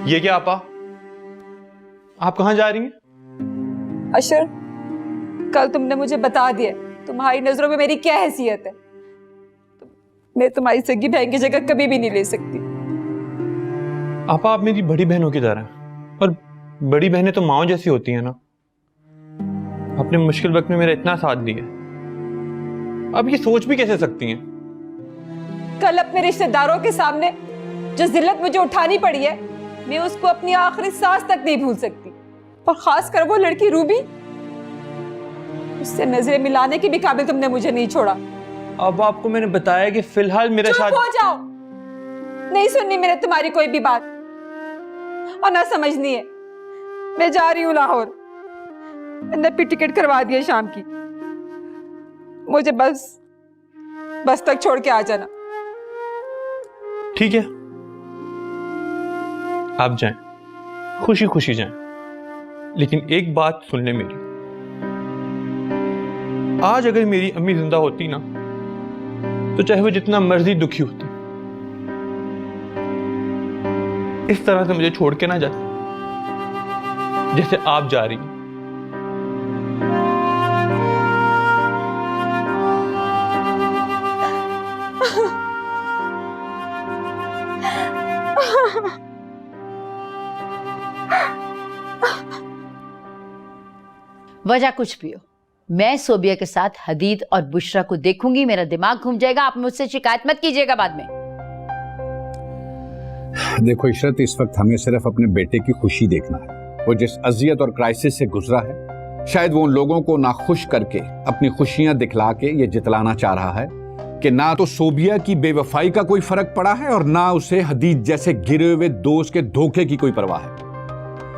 ये क्या आपा, आप कहाँ जा रही हैं? अशर, कल तुमने मुझे बता दिया तुम्हारी नजरों में मेरी क्या हैसियत है। मैं तुम्हारी सगी बहन की जगह कभी भी नहीं ले सकती। आपा, आप मेरी बड़ी बहनों की तरह हैं, और बड़ी बहनें तो माँ जैसी होती हैं ना। आपने मुश्किल वक्त में मेरा इतना साथ दिया, आप ये सोच भी कैसे सकती हैं? कल अपने रिश्तेदारों के सामने जो जिल्लत मुझे उठानी पड़ी है, मैं उसको अपनी आखिरी सांस तक नहीं भूल सकती। और खासकर वो लड़की रूबी, उससे नजरें मिलाने के भी काबिल तुमने मुझे नहीं छोड़ा। अब आपको मैंने बताया कि फिलहाल मेरा चुप हो जाओ, नहीं सुननी मैंने तुम्हारी कोई भी बात, और ना समझनी है। मैं जा रही हूँ लाहौर, मैंने भी टिकट करवा दी है शाम की। मुझे बस तक छोड़ के आ जाना। ठीक है, आप जाएं, खुशी खुशी जाएं, लेकिन एक बात सुन ले मेरी। आज अगर मेरी अम्मी जिंदा होती ना, तो चाहे वो जितना मर्जी दुखी होती, इस तरह से मुझे छोड़ के ना जाती जैसे आप जा रही हैं। वजह कुछ भी हो, मैं सोबिया के साथ हदीद और बुशरा को देखूंगी, मेरा दिमाग घूम जाएगा। आप मुझसे शिकायत मत कीजिएगा बाद में। देखो इशरत, इस वक्त हमें सिर्फ अपने बेटे की खुशी देखना है। वो जिस अजियत और क्राइसिस से गुजरा है, शायद वो उन लोगों को नाखुश करके अपनी खुशियां दिखला के ये जितलाना चाह रहा है कि ना तो सोबिया की बेवफाई का कोई फर्क पड़ा है और ना उसे हदीद जैसे गिरे हुए दोस्त के धोखे की कोई परवाह है।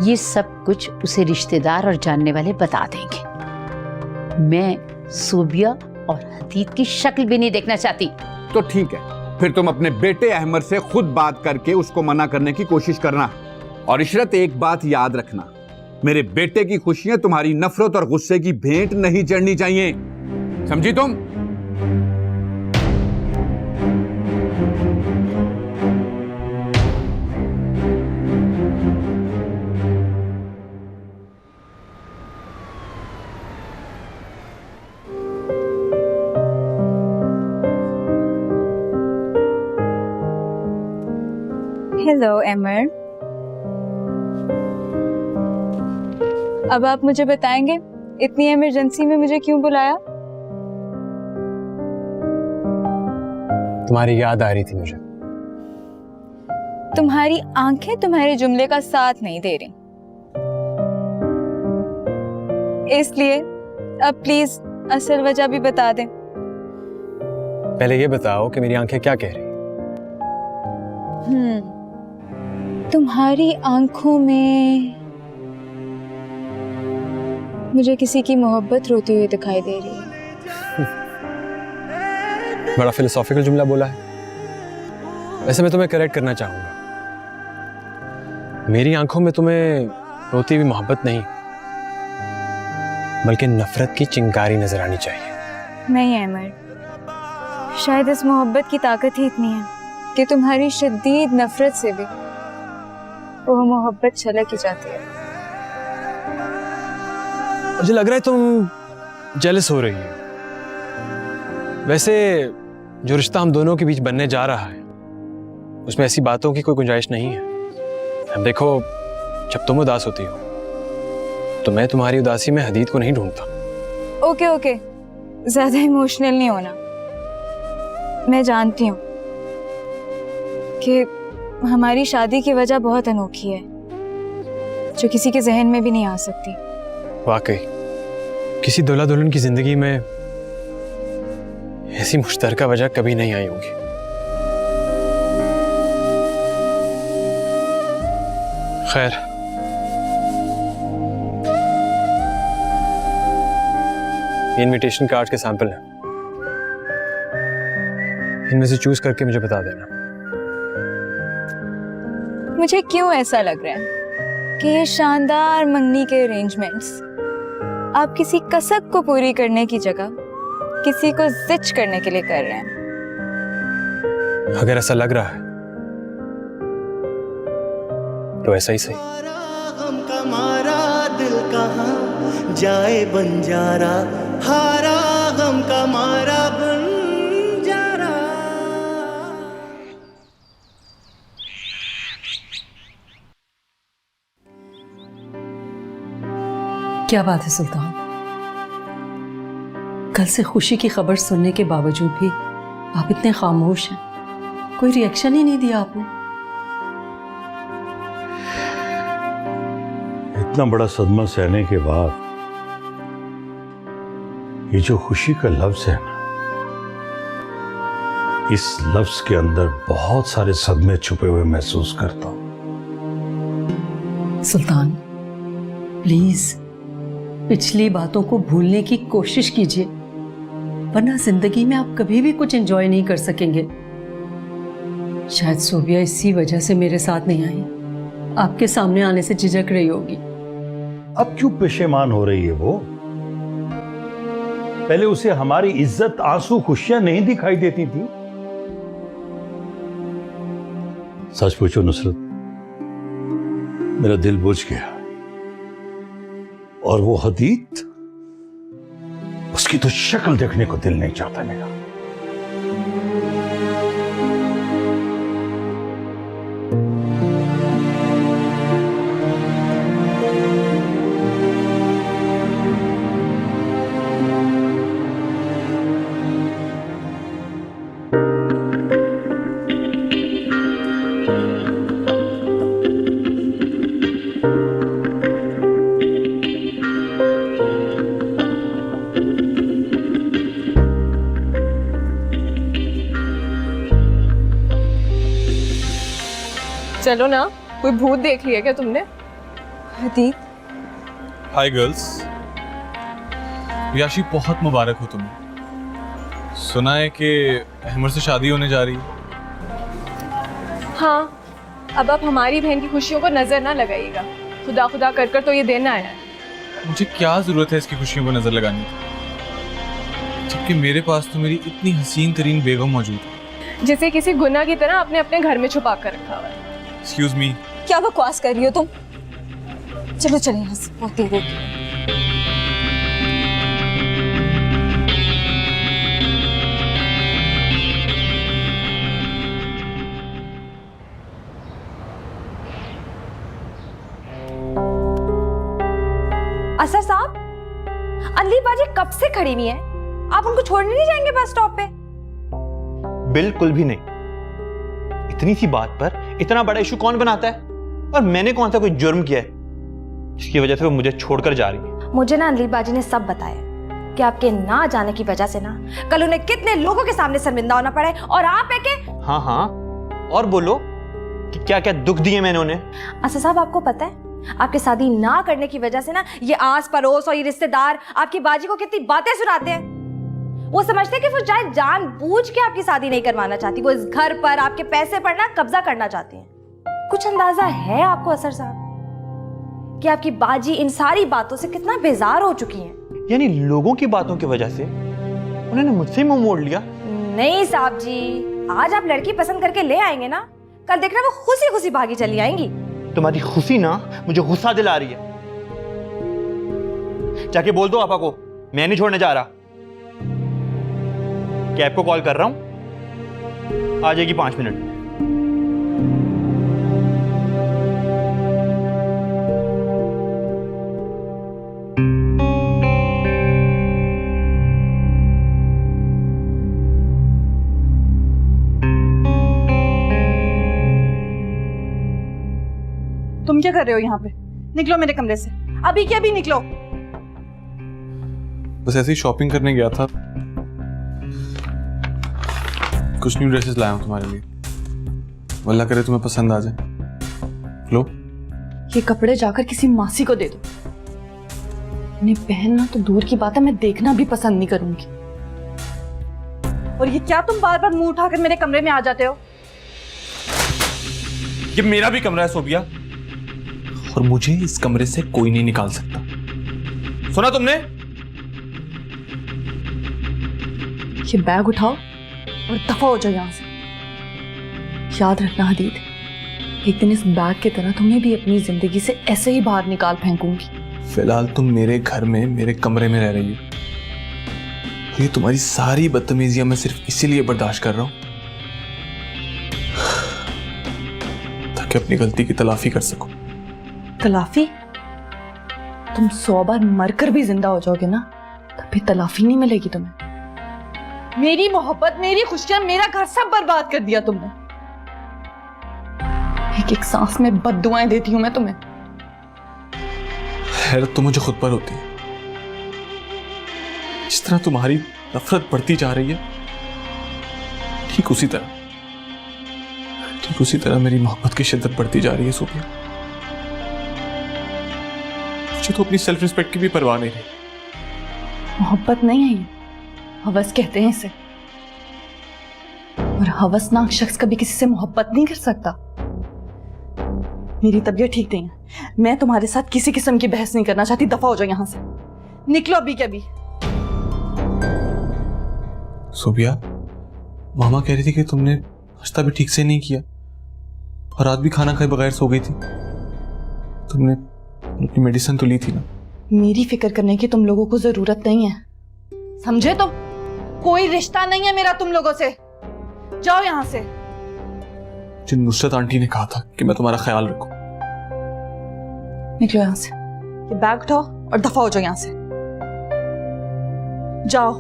ये सब कुछ उसे रिश्तेदार और जानने वाले बता देंगे। मैं सोबिया और हदीद की शक्ल भी नहीं देखना चाहती। तो ठीक है, फिर तुम अपने बेटे अहमद से खुद बात करके उसको मना करने की कोशिश करना। और इशरत, एक बात याद रखना, मेरे बेटे की खुशियां तुम्हारी नफरत और गुस्से की भेंट नहीं चढ़नी चाहिए, समझी तुम? हेलो एमर, अब आप मुझे बताएंगे इतनी इमरजेंसी में मुझे क्यों बुलाया? तुम्हारी याद आ रही थी मुझे। तुम्हारी आंखें तुम्हारे जुमले का साथ नहीं दे रही, इसलिए अब प्लीज असल वजह भी बता दें। पहले ये बताओ कि मेरी आंखें क्या कह रही? तुम्हारी आंखों में मुझे किसी की मोहब्बत रोती हुई दिखाई दे रही है। बड़ा फिलोसॉफिकल जुमला बोला है। वैसे मैं तुम्हें करेक्ट करना चाहूंगा, मेरी आंखों में तुम्हें रोती हुई मोहब्बत नहीं बल्कि नफरत की चिंगारी नजर आनी चाहिए। नहीं अहमद, शायद इस मोहब्बत की ताकत ही इतनी है कि तुम्हारी शदीद नफरत से भी वो मोहब्बत छलक ही जाती है। मुझे लग रहा है तुम जेलस हो रही हो। वैसे जो रिश्ता हम दोनों के बीच बनने जा रहा है उसमें ऐसी बातों की कोई गुंजाइश नहीं है। अब देखो, जब तुम उदास होती हो तो मैं तुम्हारी उदासी में हदीद को नहीं ढूंढता। ओके, ज्यादा इमोशनल नहीं होना। मैं जानती हूँ कि हमारी शादी की वजह बहुत अनोखी है जो किसी के जहन में भी नहीं आ सकती। वाकई किसी दूल्हा दुल्हन की जिंदगी में ऐसी मुश्तरका वजह कभी नहीं आई होगी। खैर, इनविटेशन कार्ड के सैंपल हैं, इनमें से चूज करके मुझे बता देना। मुझे क्यों ऐसा लग रहा है कि ये शानदार मंगनी के अरेंजमेंट्स आप किसी कसक को पूरी करने की जगह किसी को जिच करने के लिए कर रहे हैं। अगर ऐसा लग रहा है तो ऐसा ही सही। हम कमारा दिल कहाँ जाए बंजारा, हारा हम कमारा बंजारा। क्या बात है सुल्तान, कल से खुशी की खबर सुनने के बावजूद भी आप इतने खामोश हैं, कोई रिएक्शन ही नहीं दिया आपने। इतना बड़ा सदमा सहने के बाद ये जो खुशी का लफ्ज है ना, इस लफ्ज के अंदर बहुत सारे सदमे छुपे हुए महसूस करता हूं। सुल्तान प्लीज पिछली बातों को भूलने की कोशिश कीजिए, वरना जिंदगी में आप कभी भी कुछ एंजॉय नहीं कर सकेंगे। शायद सोबिया इसी वजह से मेरे साथ नहीं आई, आपके सामने आने से झिझक रही होगी। अब क्यों पेशेमान हो रही है वो? पहले उसे हमारी इज्जत, आंसू, खुशियां नहीं दिखाई देती थी? सच पूछो नुसरत, मेरा दिल बुझ गया। और वो हदीद, उसकी तो शक्ल देखने को दिल नहीं चाहता मेरा। चलो ना, कोई भूत देख लिया क्या तुमने? हदीद, हाय गर्ल्स, याशी बहुत मुबारक हो तुम्हें। सुना है कि अहमद से शादी होने जा रही है। हाँ, अब आप हमारी बहन की खुशियों को नजर ना लगाइएगा। खुदा खुदा कर कर तो ये दिन आया है। मुझे क्या जरूरत है इसकी खुशियों को नजर लगाने की, जबकि मेरे पास तो मेरी इतनी हसीन तरीन बेगम मौजूद है, जिसे किसी गुनाह की तरह आपने अपने घर में छुपा कर रखा हुआ है। एक्सक्यूज मी, क्या बकवास कर रही हो तुम? चलो चलो यहाँ से, बहुत देर होगी। असर साहब, अली बाजी कब से खड़ी हुई है, आप उनको छोड़ने नहीं जाएंगे बस स्टॉप पे? बिल्कुल भी नहीं। इतनी सी बात पर इतना बड़ा इशू कौन बनाता है? और मैंने कौन सा कोई जुर्म किया है जिसकी वजह से वो मुझे छोड़कर जा रही है? मुझे ना अली बाजी ने सब बताया कि आपके ना जाने की वजह से ना कल उन्हें कितने लोगों के सामने शर्मिंदा होना पड़ा है, और आप है के? हाँ हाँ, और बोलो कि क्या क्या दुख दिए मैंने उन्हें। असर साहब, आपको पता है आपकी शादी ना करने की वजह से ना ये आस पड़ोस और ये रिश्तेदार आपकी बाजी को कितनी बातें सुनाते हैं। वो समझते हैं कि वो शायद जानबूझ के आपकी शादी नहीं करवाना चाहती, वो इस घर पर आपके पैसे पर ना कब्जा करना चाहती हैं। कुछ अंदाजा है आपको असर साहब कि आपकी बाजी इन सारी बातों से कितना बेजार हो चुकी है? यानी लोगों की बातों की वजह से उन्होंने मुझसे मुंह मोड़ लिया? नहीं साहब जी, आज आप लड़की पसंद करके ले आएंगे ना, कल देखना वो खुशी खुशी भागी चली आएंगी। तुम्हारी खुशी ना मुझे गुस्सा दिला रही है। जाके बोल दो आपा को मैं नहीं छोड़ने जा रहा। कैब को कॉल कर रहा हूं, आ जाएगी 5 मिनट। तुम क्या कर रहे हो यहाँ पे? निकलो मेरे कमरे से, अभी के अभी निकलो। बस ऐसे ही शॉपिंग करने गया था, कुछ न्यू ड्रेसेस लाया हूं तुम्हारे लिए, अल्लाह करे तुम्हें पसंद आ जाए। लो, ये कपड़े जाकर किसी मासी को दे दो। उन्हें पहनना तो दूर की बात है, मैं देखना भी पसंद नहीं करूंगी। और ये क्या तुम बार बार मुंह उठाकर मेरे कमरे में आ जाते हो? ये मेरा भी कमरा है सोबिया, और मुझे इस कमरे से कोई नहीं निकाल सकता। सुना तुमने? ये बैग उठाओ और दफा हो जाओ यहां से। याद रखना हदीद, एक दिन इस बैग की तरह तुम्हें भी अपनी जिंदगी से ऐसे ही बाहर निकाल फेंकूंगी। फिलहाल तुम मेरे घर में मेरे कमरे में रह रही हो। ये तुम्हारी सारी बदतमीजियां मैं सिर्फ इसीलिए बर्दाश्त कर रहा हूं ताकि अपनी गलती की तलाफी कर सकूं। तलाफी? तुम 100 बार मरकर भी जिंदा हो जाओगे ना, तब भी तलाफी नहीं मिलेगी तुम्हें। मेरी मोहब्बत, मेरी खुशियां, मेरा घर सब बर्बाद कर दिया तुमने। एक एक सांस में बद्दुआएं देती हूं मैं तुम्हें। हैरत तो मुझे खुद पर होती है। जिस तरह तुम्हारी नफरत बढ़ती जा रही है, ठीक उसी तरह मेरी मोहब्बत की शिद्दत बढ़ती जा रही है सोफिया। मुझे तो अपनी सेल्फ रिस्पेक्ट की भी परवाह नहीं रही। मोहब्बत नहीं है ये, हवस कहते हैं इसे। और हवसनाक शख्स कभी किसी से मोहब्बत नहीं कर सकता। मेरी तबीयत ठीक नहीं है, मैं तुम्हारे साथ किसी किस्म की बहस नहीं करना चाहती। दफा हो जाओ यहां से, निकलो अभी के अभी। सोफिया, मामा कह रही थी कि तुमने नाश्ता भी ठीक से नहीं किया और रात भी खाना खाए बगैर सो गई थी। तुमने अपनी मेडिसिन तो ली थी ना? मेरी फिक्र करने की तुम लोगों को जरूरत नहीं है, समझे तुम? कोई रिश्ता नहीं है मेरा तुम लोगों से। जाओ यहां से। जिन नुसरत आंटी ने कहा था कि मैं तुम्हारा ख्याल रखूं। निकलो यहां से, ये बैग उठाओ और दफा हो जाओ यहां से। जाओ।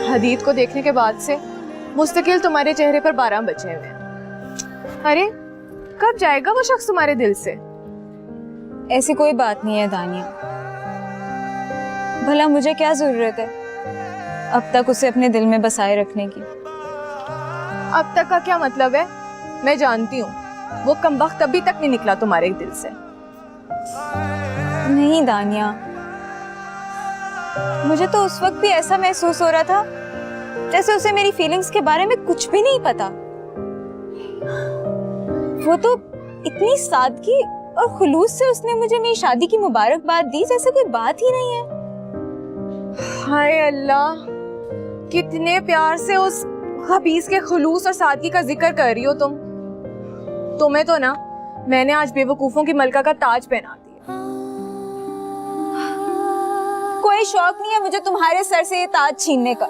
हदीद को देखने के बाद से मुस्तकिल तुम्हारे चेहरे पर 12 बचे हुए हैं। अरे कब जाएगा वो शख्स तुम्हारे दिल से? ऐसी कोई बात नहीं है दानिया, भला मुझे क्या जरूरत है अब तक उसे अपने दिल में बसाए रखने की। अब तक का क्या मतलब है? मैं जानती हूँ वो कमबख्त अभी तक नहीं निकला तुम्हारे दिल से। नहीं दानिया, मुझे तो उस वक्त भी ऐसा महसूस हो रहा था जैसे उसे मेरी फीलिंग्स के बारे में कुछ भी नहीं पता। वो तो इतनी सादगी और खुलूस से उसने मुझे मेरी शादी की मुबारकबाद दी जैसे कोई बात ही नहीं है। हाय अल्लाह, कितने प्यार से उस खबीस के खुलूस और सादगी का जिक्र कर रही हो तुम। तुम्हें तो ना मैंने आज बेवकूफों की मलका का ताज पहना दिया। कोई शौक नहीं है मुझे तुम्हारे सर से ये ताज छीनने का,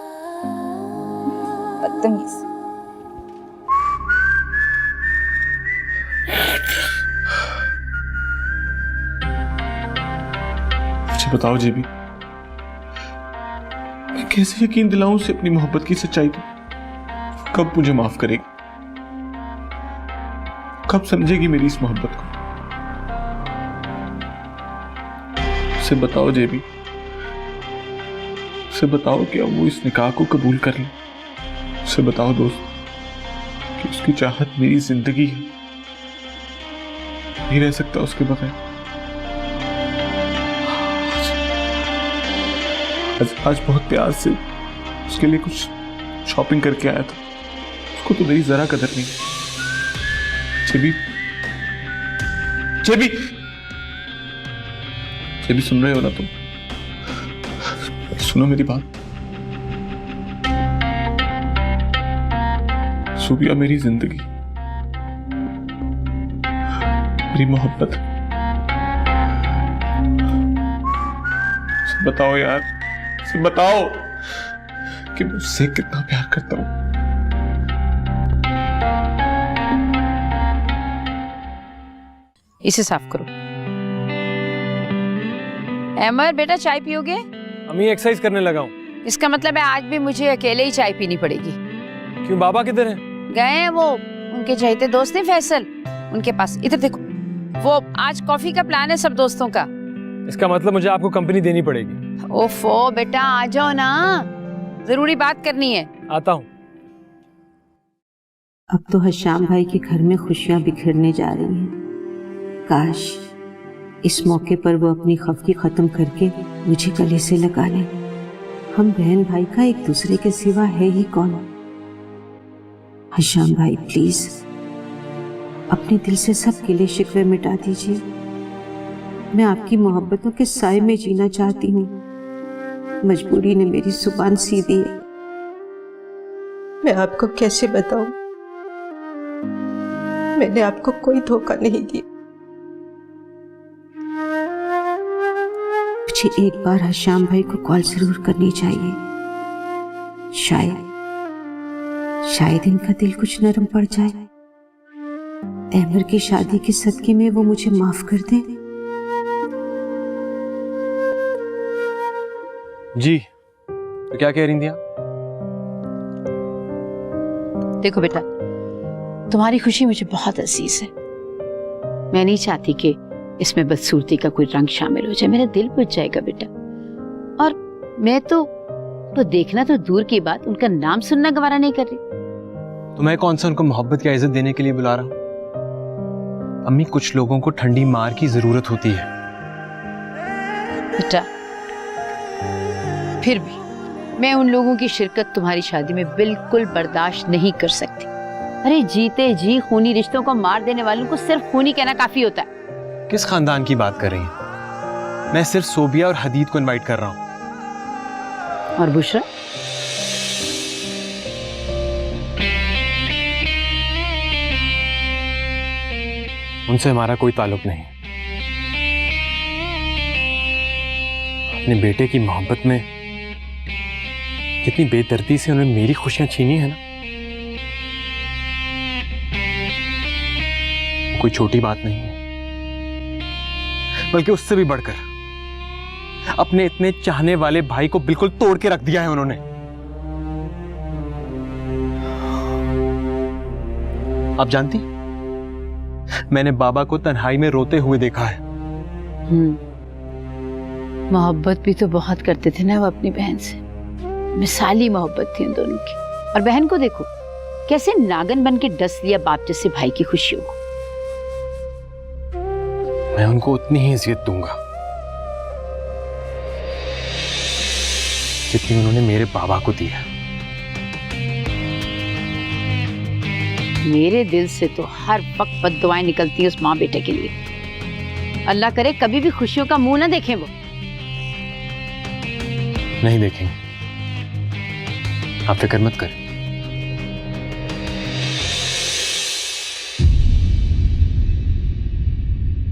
बदतमीज। मुझे बताओ जेबी, मैं कैसे यकीन दिलाऊं उसे अपनी मोहब्बत की सच्चाई को? कब मुझे माफ करेगी? कब समझेगी मेरी इस मोहब्बत को? उसे बताओ जेबी, उसे बताओ कि अब वो इस निकाह को कबूल कर ले। उसे बताओ दोस्त कि उसकी चाहत मेरी जिंदगी है, नहीं रह सकता उसके बगैर। आज बहुत प्यार से उसके लिए कुछ शॉपिंग करके आया था, उसको तो मेरी जरा कदर नहीं। जेबी, जेबी, जेबी सुन रहे हो ना तुम? सुनो मेरी बात। सोफिया मेरी जिंदगी, मेरी मोहब्बत। बताओ यार, बताओ कि मैं उससे कितना प्यार करता हूं। इसे साफ करो। अमर बेटा, चाय पियोगे? अम्मी एक्सरसाइज करने लगा हूं। इसका मतलब है आज भी मुझे अकेले ही चाय पीनी पड़ेगी। क्यों, बाबा किधर हैं? गए हैं वो, उनके चहेते दोस्त हैं फैसल, उनके पास। इधर देखो, वो आज कॉफी का प्लान है सब दोस्तों का। इसका मतलब मुझे आपको कंपनी देनी पड़ेगी। ओफो बेटा, आ जाओ ना, जरूरी बात करनी है। आता हूँ। अब तो हशाम भाई के घर में खुशियां बिखरने जा रही हैं। काश इस मौके पर वो अपनी खफगी खत्म करके मुझे गले से लगा ले। हम बहन भाई का एक दूसरे के सिवा है ही कौन। हशाम भाई प्लीज अपने दिल से सब गिले शिकवे मिटा दीजिए। मैं आपकी मोहब्बतों के साए में जीना चाहती हूँ। मजबूरी ने मेरी जुबान सीधी है। मैं आपको कैसे बताऊं, मैंने आपको कोई धोखा नहीं दिया। मुझे एक बार हशाम भाई को कॉल जरूर करनी चाहिए। शायद इनका दिल कुछ नरम पड़ जाए। अहमर की शादी के सदके में वो मुझे माफ कर दे। जी, तो क्या कह रही थी आप? देखो बेटा, तुम्हारी खुशी मुझे बहुत अजीज है। मैं नहीं चाहती कि इसमें बदसूरती का कोई रंग शामिल हो जाए। मेरा दिल बुझ जाएगा बेटा। और मैं तो देखना तो दूर की बात, उनका नाम सुनना गवारा नहीं कर रही। तो मैं कौन सा उनको मोहब्बत की इज्जत देने के लिए बुला रहा हूँ? अम्मी, कुछ लोगों को ठंडी मार की जरूरत होती है। बेटा, फिर भी मैं उन लोगों की शिरकत तुम्हारी शादी में बिल्कुल बर्दाश्त नहीं कर सकती। अरे जीते जी खूनी रिश्तों को मार देने वालों को सिर्फ खूनी कहना काफी होता है। किस खानदान की बात कर रही हैं? मैं सिर्फ सोबिया और हदीद को इनवाइट कर रहा हूँ। और बुशरा? उनसे हमारा कोई ताल्लुक नहीं। अपने बेटे की मोहब्बत में जितनी बेदर्दी से उन्होंने मेरी खुशियां छीनी है ना, वो कोई छोटी बात नहीं है। बल्कि उससे भी बढ़कर अपने इतने चाहने वाले भाई को बिल्कुल तोड़ के रख दिया है उन्होंने। आप जानती, मैंने बाबा को तन्हाई में रोते हुए देखा है। मोहब्बत भी तो बहुत करते थे ना वो अपनी बहन से। मिसाली मोहब्बत थी उन दोनों की। और बहन को देखो कैसे नागन बन के डस लिया बाप जैसे भाई की खुशियों को। मैं उनको उतनी ही इज्जत दूंगा जितनी उन्होंने मेरे बाबा को दी है। मेरे दिल से तो हर वक्त बद्दुआएं निकलती हैं उस माँ बेटे के लिए। अल्लाह करे कभी भी खुशियों का मुंह ना देखें वो। नहीं देखेंगे, आप फिक्र मत करें।